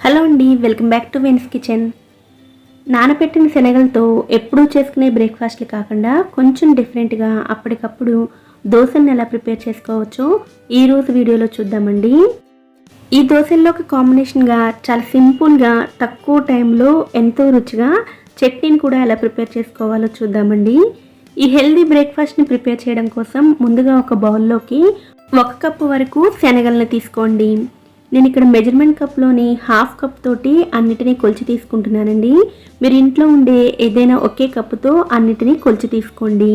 Hello అండి, welcome back to వెన్స్ kitchen. నానబెట్టిన శనగలతో ఎప్పుడూ చేసుకునే బ్రేక్ఫాస్ట్లు కాకుండా కొంచెం డిఫరెంట్గా అప్పటికప్పుడు దోశలను ఎలా ప్రిపేర్ చేసుకోవచ్చో ఈరోజు వీడియోలో చూద్దామండి. ఈ దోశల్లోకి కాంబినేషన్గా చాలా సింపుల్గా తక్కువ టైంలో ఎంతో రుచిగా చట్నీని కూడా ఎలా ప్రిపేర్ చేసుకోవాలో చూద్దామండి. ఈ హెల్దీ బ్రేక్ఫాస్ట్ని ప్రిపేర్ చేయడం కోసం ముందుగా ఒక బౌల్లోకి 1 కప్పు వరకు శనగలను తీసుకోండి. నేను ఇక్కడ మెజర్మెంట్ కప్లోని 1/2 కప్ తోటి అన్నిటినీ కొలిచి తీసుకుంటున్నానండి. మీరు ఇంట్లో ఉండే ఏదైనా ఒకే కప్పుతో అన్నిటినీ కొలిచి తీసుకోండి.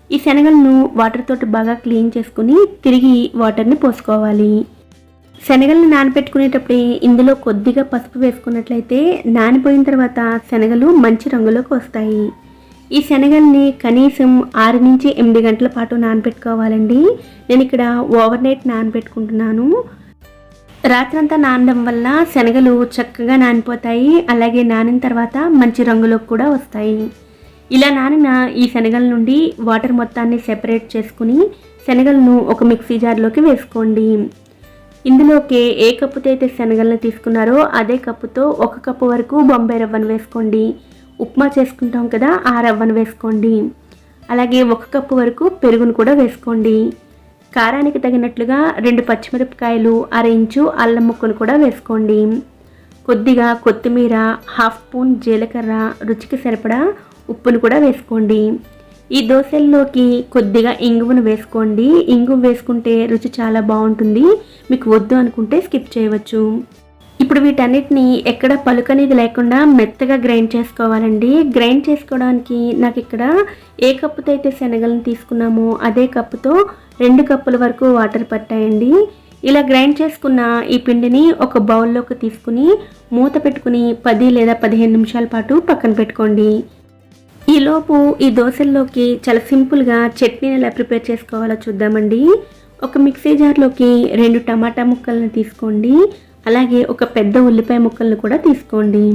ఈ శనగలను వాటర్ తోటి బాగా క్లీన్ చేసుకుని తిరిగి వాటర్ని పోసుకోవాలి. శనగలను నానబెట్టుకునేటప్పుడే ఇందులో కొద్దిగా పసుపు వేసుకున్నట్లయితే నానిపోయిన తర్వాత శనగలు మంచి రంగులోకి వస్తాయి. ఈ శనగల్ని కనీసం 6 నుంచి 8 గంటల పాటు నానబెట్టుకోవాలండి. నేను ఇక్కడ ఓవర్ నైట్ నానబెట్టుకుంటున్నాను. రాత్రంతా నానడం వల్ల శనగలు చక్కగా నానిపోతాయి. అలాగే నానిన తర్వాత మంచి రంగులోకి కూడా వస్తాయి. ఇలా నానిన ఈ శనగల నుండి వాటర్ మొత్తాన్ని సెపరేట్ చేసుకుని శనగలను ఒక మిక్సీ జార్లోకి వేసుకోండి. ఇందులోకి ఏ కప్పుతో అయితే శనగలను తీసుకున్నారో అదే కప్పుతో 1 కప్పు వరకు బొంబాయి రవ్వను వేసుకోండి. ఉప్మా చేసుకుంటాం కదా, ఆ రవ్వను వేసుకోండి. అలాగే 1 కప్పు వరకు పెరుగును కూడా వేసుకోండి. కారానికి తగినట్లుగా 2 పచ్చిమిరపకాయలు, 1/2 ఇంచు అల్లం ముక్కను కూడా వేసుకోండి. కొద్దిగా కొత్తిమీర, 1/2 స్పూన్ జీలకర్ర, రుచికి సరిపడా ఉప్పును కూడా వేసుకోండి. ఈ దోశల్లోకి కొద్దిగా ఇంగువను వేసుకోండి. ఇంగువ వేసుకుంటే రుచి చాలా బాగుంటుంది. మీకు వద్దు అనుకుంటే స్కిప్ చేయవచ్చు. ఇప్పుడు వీటన్నిటిని ఎక్కడ పలుకనేది లేకుండా మెత్తగా గ్రైండ్ చేసుకోవాలండి. గ్రైండ్ చేసుకోవడానికి నాకు ఇక్కడ ఏ కప్పుతో అయితే శనగలను తీసుకున్నామో అదే కప్పుతో 2 కప్పుల వరకు వాటర్ పట్టాయండి. ఇలా గ్రైండ్ చేసుకున్న ఈ పిండిని ఒక బౌల్లోకి తీసుకుని మూత పెట్టుకుని 10 లేదా 15 నిమిషాల పాటు పక్కన పెట్టుకోండి. ఈలోపు ఈ దోశల్లోకి చాలా సింపుల్గా చట్నీని ఎలా ప్రిపేర్ చేసుకోవాలో చూద్దామండి. ఒక మిక్సీ జార్లోకి 2 టమాటా ముక్కలను తీసుకోండి. అలాగే ఒక పెద్ద ఉల్లిపాయ ముక్కలను కూడా తీసుకోండి.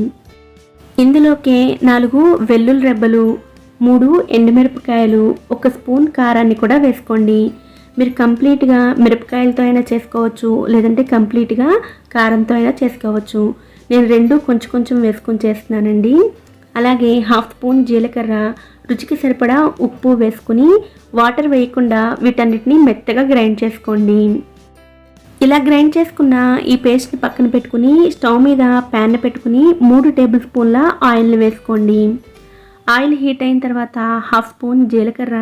ఇందులోకి 4 వెల్లుల్లి రెబ్బలు, 3 ఎండుమిరపకాయలు, 1 స్పూన్ కారాన్ని కూడా వేసుకోండి. మీరు కంప్లీట్గా మిరపకాయలతో అయినా చేసుకోవచ్చు, లేదంటే కంప్లీట్గా కారంతో అయినా చేసుకోవచ్చు. నేను 2 కొంచెం కొంచెం వేసుకొని చేస్తున్నానండి. అలాగే 1/2 స్పూన్ జీలకర్ర, రుచికి సరిపడా ఉప్పు వేసుకుని వాటర్ వేయకుండా వీటన్నిటిని మెత్తగా గ్రైండ్ చేసుకోండి. ఇలా గ్రైండ్ చేసుకున్న ఈ పేస్ట్ని పక్కన పెట్టుకుని స్టవ్ మీద ప్యాన్ పెట్టుకుని 3 టేబుల్ స్పూన్ల ఆయిల్ని వేసుకోండి. ఆయిల్ హీట్ అయిన తర్వాత 1/2 స్పూన్ జీలకర్ర,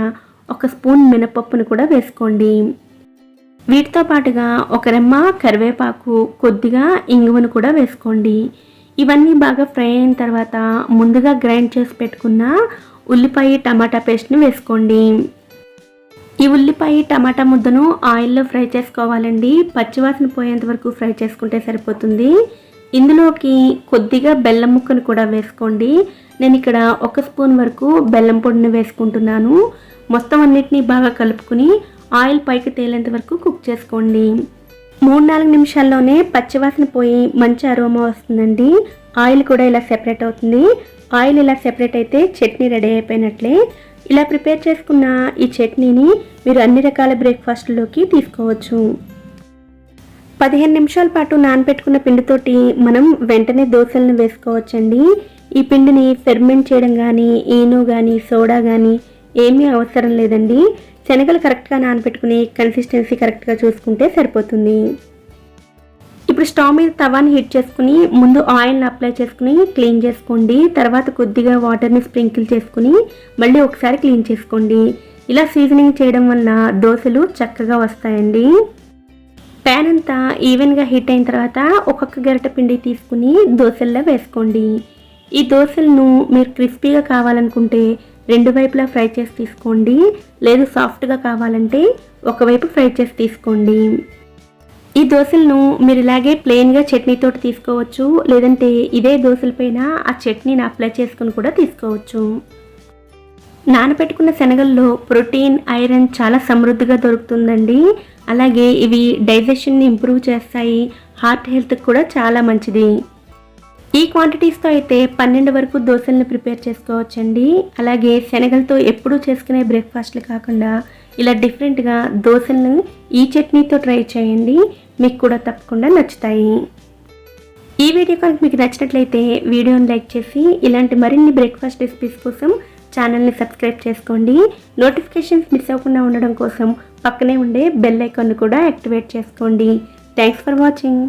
1 స్పూన్ మినపప్పును కూడా వేసుకోండి. వీటితో పాటుగా 1 రెమ్మ కరివేపాకు, కొద్దిగా ఇంగువను కూడా వేసుకోండి. ఇవన్నీ బాగా ఫ్రై అయిన తర్వాత ముందుగా గ్రైండ్ చేసి పెట్టుకున్న ఉల్లిపాయ టమాటా పేస్ట్ని వేసుకోండి. ఈ ఉల్లిపాయ టమాటా ముద్దను ఆయిల్లో ఫ్రై చేసుకోవాలండి. పచ్చివాసన పోయేంత వరకు ఫ్రై చేసుకుంటే సరిపోతుంది. ఇందులోకి కొద్దిగా బెల్లం ముక్కను కూడా వేసుకోండి. నేను ఇక్కడ 1 స్పూన్ వరకు బెల్లం పొడిని వేసుకుంటున్నాను. మొత్తం అన్నిటినీ బాగా కలుపుకుని ఆయిల్ పైకి తేలేంత వరకు కుక్ చేసుకోండి. 3-4 నిమిషాల్లోనే పచ్చివాసన పోయి మంచి అరోమా వస్తుందండి. ఆయిల్ కూడా ఇలా సెపరేట్ అవుతుంది. ఆయిల్ ఇలా సెపరేట్ అయితే చట్నీ రెడీ అయిపోయినట్లే. ఇలా ప్రిపేర్ చేసుకున్న ఈ చట్నీని మీరు అన్ని రకాల బ్రేక్ఫాస్ట్లోకి తీసుకోవచ్చు. 15 నిమిషాల పాటు నానబెట్టుకున్న పిండితోటి మనం వెంటనే దోశలను వేసుకోవచ్చండి. ఈ పిండిని ఫెర్మెంట్ చేయడం కానీ, ఈను కానీ, సోడా కానీ ఏమీ అవసరం లేదండి. శనగలు కరెక్ట్గా నానబెట్టుకుని కన్సిస్టెన్సీ కరెక్ట్గా చూసుకుంటే సరిపోతుంది. ఇప్పుడు స్టవ్ మీద తవాని హీట్ చేసుకుని ముందు ఆయిల్ని అప్లై చేసుకుని క్లీన్ చేసుకోండి. తర్వాత కొద్దిగా వాటర్ని స్ప్రింకిల్ చేసుకుని మళ్ళీ ఒకసారి క్లీన్ చేసుకోండి. ఇలా సీజనింగ్ చేయడం వల్ల దోశలు చక్కగా వస్తాయండి. ప్యాన్ అంతా ఈవెన్గా హీట్ అయిన తర్వాత ఒక్కొక్క గరిటె పిండి తీసుకుని దోశల్లో వేసుకోండి. ఈ దోశలను మీరు క్రిస్పీగా కావాలనుకుంటే 2 వైపులా ఫ్రై చేసి తీసుకోండి. లేదు సాఫ్ట్గా కావాలంటే ఒకవైపు ఫ్రై చేసి తీసుకోండి. ఈ దోశలను మీరు ఇలాగే ప్లెయిన్గా చట్నీతోటి తీసుకోవచ్చు, లేదంటే ఇదే దోశలపైన ఆ చట్నీని అప్లై చేసుకుని కూడా తీసుకోవచ్చు. నానబెట్టుకున్న శనగల్లో ప్రోటీన్, ఐరన్ చాలా సమృద్ధిగా దొరుకుతుందండి. అలాగే ఇవి డైజెషన్ని ఇంప్రూవ్ చేస్తాయి. హార్ట్ హెల్త్కి కూడా చాలా మంచిది. ఈ క్వాంటిటీస్తో అయితే 12 వరకు దోశలను ప్రిపేర్ చేసుకోవచ్చండి. అలాగే శనగలతో ఎప్పుడూ చేసుకునే బ్రేక్ఫాస్ట్లు కాకుండా ఇలా డిఫరెంట్గా దోశలను ఈ చట్నీతో ట్రై చేయండి. మీకు కూడా తప్పకుండా నచ్చుతాయి. ఈ వీడియో కనుక మీకు నచ్చినట్లయితే వీడియోని లైక్ చేసి ఇలాంటి మరిన్ని బ్రేక్ఫాస్ట్ రెసిపీస్ కోసం ఛానల్ని సబ్స్క్రైబ్ చేసుకోండి. నోటిఫికేషన్స్ మిస్ అవ్వకుండా ఉండడం కోసం పక్కనే ఉండే బెల్ ఐకాన్ కూడా యాక్టివేట్ చేసుకోండి. Thanks for watching.